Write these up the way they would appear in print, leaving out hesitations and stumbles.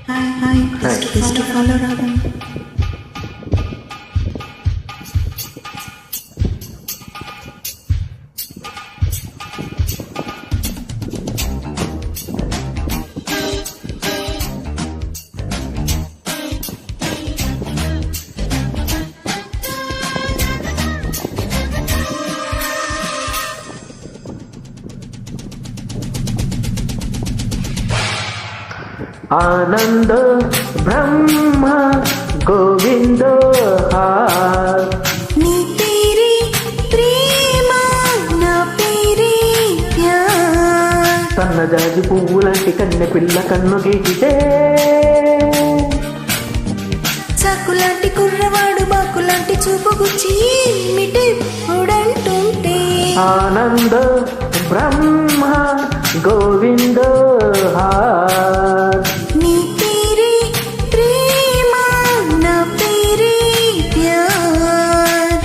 Please to follow Radha. आनंद ब्रह्म गोविंद नी तेरी प्रेम ना पेरे प्यार సన్నజాజి పువ్వులాంటి కన్నె పిల్ల కన్ను గీటితే చాకులాంటి కుర్రవాడు బాకులాంటి చూపు గుచ్చి మిటి ఉడంటుంటే ఆనంద బ్రహ్మ గోవింద నీ तेरी प्रेम ना पेरे प्यार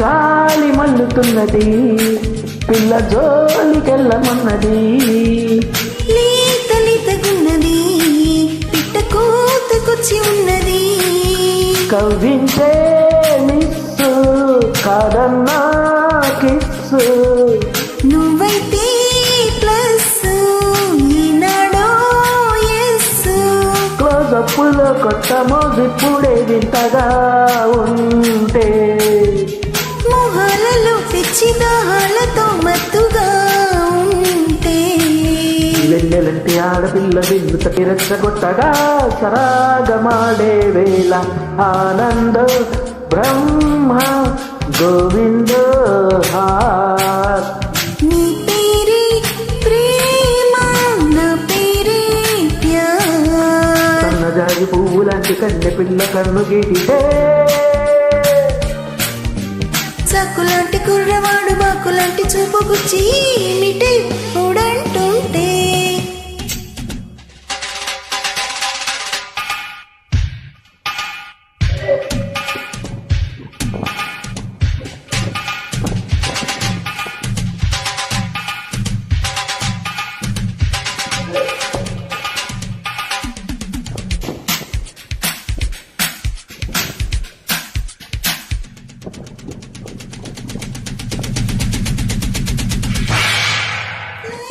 గాలి మల్లుతున్నది పిల్ల జోలికెళ్ళమన్నది లేత లేతగున్నది పిట్ట కూతకొచ్చి ఉన్నది కవ్వించే మిస్సు కాదన్నా కిస్సు నువ్వైతే ప్లస్ ఈనాడో ఎస్ క్లోజప్పుల్లో కొత్త మోజిప్పుడే వింతగా ఉంటే మొహాలలో పిచ్చి దాహాలతో మత్తుగా ఉంటే వెన్నెలంటి ఆడపిల్ల విన్నుతకి రెచ్చగొట్టగా సరాగమాడే వేళ ఆనంద బ్రహ్మ గోవింద నీ పేరే ప్రేమ నా పేరే ప్యార్ సన్నజాజి పువ్వులాంటి కన్నె పిల్ల కన్ను గీటితే చాకులాంటి కుర్రవాడు బాకులాంటి చూపు గుచ్చి మిటి ఉడంటుంటే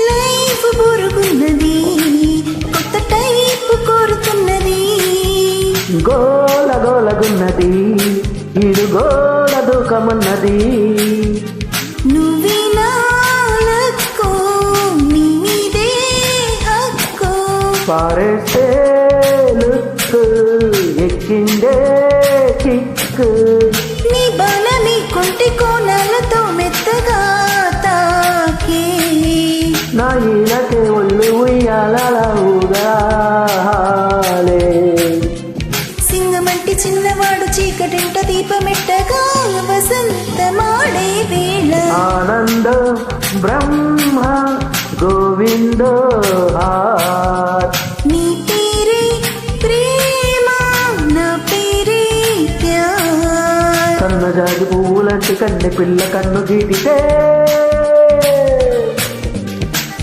లైఫ్ బోరుగున్నది కొత్త టైపు కోరుతున్నది గోల గోలగున్నది ఇడు గోడ దూకమన్నది నువ్వే నాలక్కో నీ మీదే హక్కో పారేస్తే లుక్కు ఎక్కిందే కిక్కు నీ బలమి కొంటి కోణాలతో మెత్తగా తాకే నా ఈలకే ఒళ్ళు ఉయ్యాలలా ఊగాలే సింగమంటి చిన్నవాడు చీకటింట దీపమెట్టగా వసంతమాడే వేళ ఆనంద బ్రహ్మ గోవింద నీ పేరే ప్రేమ నా పేరే ప్యార్ సన్నజాజి పువ్వులంటి కన్నె పిల్ల కన్ను గీటితే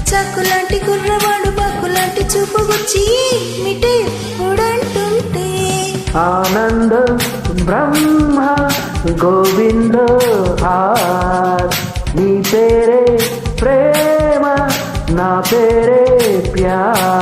చాకులాంటి కుర్రవాడు బాకులాంటి చూపు గుచ్చి మిటే ఉడంటుంటే ఆనంద బ్రహ్మ గోవింద నీ పేరే ప్రేమ నా పేరే ప్యార్